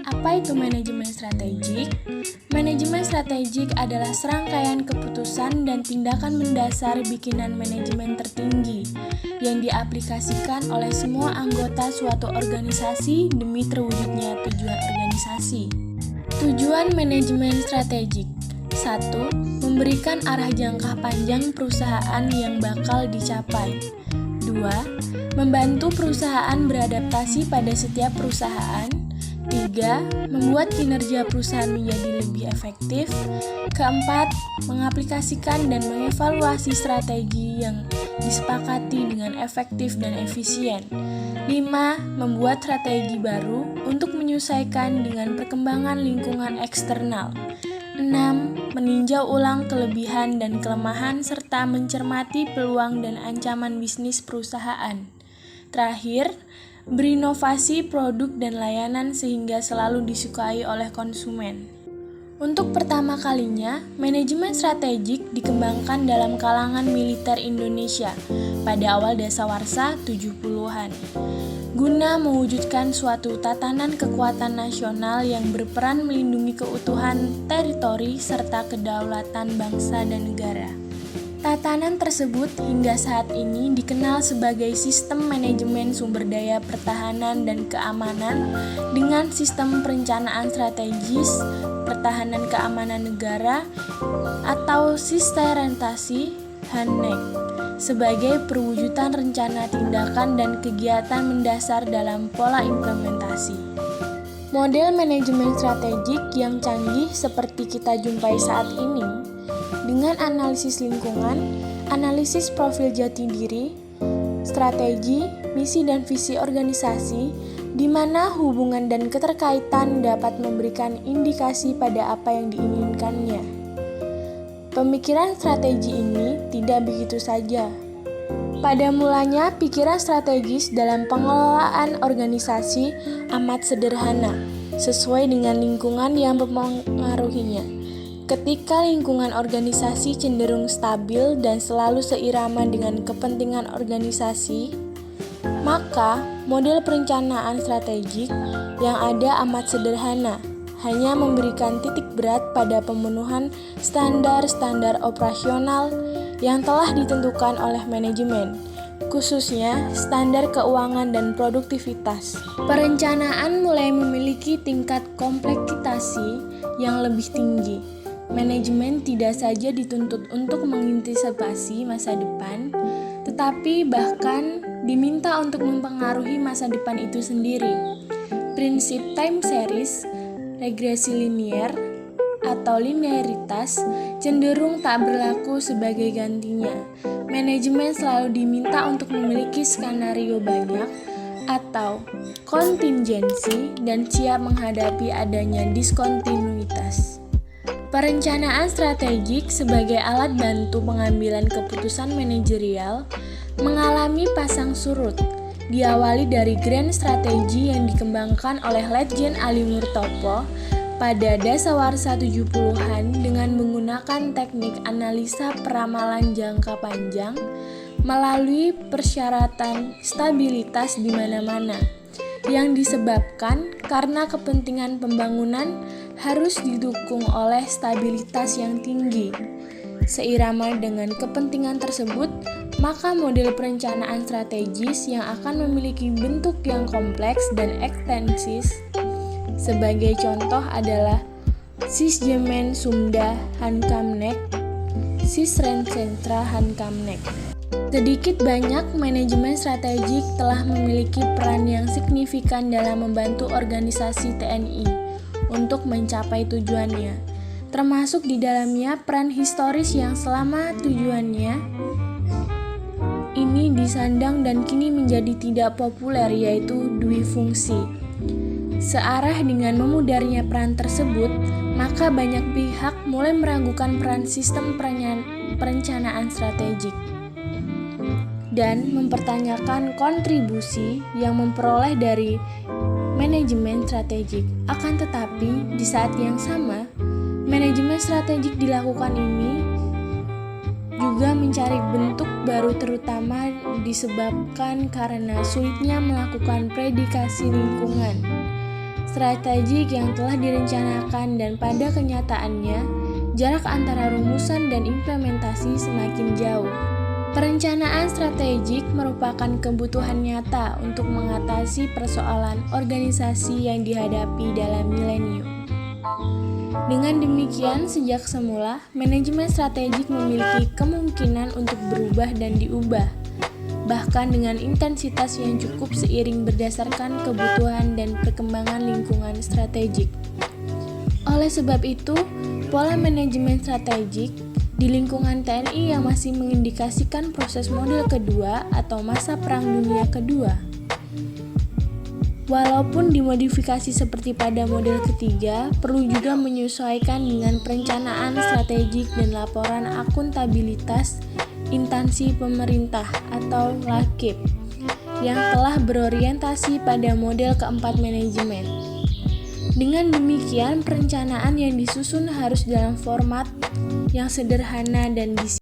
Apa itu manajemen strategik? Manajemen strategik adalah serangkaian keputusan dan tindakan mendasar bikinan manajemen tertinggi yang diaplikasikan oleh semua anggota suatu organisasi demi terwujudnya tujuan organisasi. Tujuan manajemen strategik: 1. Memberikan arah jangka panjang perusahaan yang bakal dicapai. 2. Membantu perusahaan beradaptasi pada setiap perusahaan. 3. Membuat kinerja perusahaan menjadi lebih efektif. Keempat, mengaplikasikan dan mengevaluasi strategi yang disepakati dengan efektif dan efisien. 5. Membuat strategi baru untuk menyesuaikan dengan perkembangan lingkungan eksternal. 6. Meninjau ulang kelebihan dan kelemahan serta mencermati peluang dan ancaman bisnis perusahaan. Terakhir, berinovasi produk dan layanan sehingga selalu disukai oleh konsumen. Untuk pertama kalinya, manajemen strategik dikembangkan dalam kalangan militer Indonesia pada awal dasawarsa 70-an, guna mewujudkan suatu tatanan kekuatan nasional yang berperan melindungi keutuhan teritori serta kedaulatan bangsa dan negara. Tatanan tersebut hingga saat ini dikenal sebagai Sistem Manajemen Sumber Daya Pertahanan dan Keamanan dengan Sistem Perencanaan Strategis Pertahanan Keamanan Negara atau Sisterentasi HANNEK sebagai perwujudan rencana tindakan dan kegiatan mendasar dalam pola implementasi. Model manajemen strategik yang canggih seperti kita jumpai saat ini dengan analisis lingkungan, analisis profil jati diri, strategi, misi dan visi organisasi, di mana hubungan dan keterkaitan dapat memberikan indikasi pada apa yang diinginkannya. Pemikiran strategi ini tidak begitu saja. Pada mulanya, pikiran strategis dalam pengelolaan organisasi amat sederhana, sesuai dengan lingkungan yang mempengaruhinya. Ketika lingkungan organisasi cenderung stabil dan selalu seirama dengan kepentingan organisasi, maka model perencanaan strategik yang ada amat sederhana, hanya memberikan titik berat pada pemenuhan standar-standar operasional yang telah ditentukan oleh manajemen, khususnya standar keuangan dan produktivitas. Perencanaan mulai memiliki tingkat kompleksitas yang lebih tinggi. Manajemen tidak saja dituntut untuk mengantisipasi masa depan, tetapi bahkan diminta untuk mempengaruhi masa depan itu sendiri. Prinsip time series, regresi linier, atau linearitas cenderung tak berlaku sebagai gantinya. Manajemen selalu diminta untuk memiliki skenario banyak atau kontingensi dan siap menghadapi adanya diskontinuitas. Perencanaan strategik sebagai alat bantu pengambilan keputusan manajerial mengalami pasang surut, diawali dari grand strategi yang dikembangkan oleh Letjen Ali Murtopo pada dasawarsa 70-an dengan menggunakan teknik analisa peramalan jangka panjang melalui persyaratan stabilitas di mana-mana yang disebabkan karena kepentingan pembangunan harus didukung oleh stabilitas yang tinggi. Seirama dengan kepentingan tersebut, maka model perencanaan strategis yang akan memiliki bentuk yang kompleks dan ekstensif. Sebagai contoh adalah Sisjemen Sumda Hankamnek, Sisrensentra Hankamnek. Sedikit banyak manajemen strategik telah memiliki peran yang signifikan dalam membantu organisasi TNI untuk mencapai tujuannya, termasuk di dalamnya peran historis yang selama tujuannya ini disandang dan kini menjadi tidak populer, yaitu duifungsi. Searah dengan memudarnya peran tersebut, maka banyak pihak mulai meragukan peran sistem perencanaan strategik dan mempertanyakan kontribusi yang memperoleh dari manajemen strategik. Akan tetapi, di saat yang sama, manajemen strategik dilakukan ini juga mencari bentuk baru terutama disebabkan karena sulitnya melakukan prediksi lingkungan. strategik yang telah direncanakan dan pada kenyataannya, jarak antara rumusan dan implementasi semakin jauh. Perencanaan strategik merupakan kebutuhan nyata untuk mengatasi persoalan organisasi yang dihadapi dalam milenium. Dengan demikian, sejak semula, manajemen strategik memiliki kemungkinan untuk berubah dan diubah, bahkan dengan intensitas yang cukup seiring berdasarkan kebutuhan dan perkembangan lingkungan strategik. Oleh sebab itu, pola manajemen strategik di lingkungan TNI yang masih mengindikasikan proses model kedua atau masa Perang Dunia Kedua. Walaupun dimodifikasi seperti pada model ketiga, perlu juga menyesuaikan dengan perencanaan strategik dan laporan akuntabilitas instansi pemerintah atau LAKIP yang telah berorientasi pada model keempat manajemen. Dengan demikian, perencanaan yang disusun harus dalam format yang sederhana dan disiplin.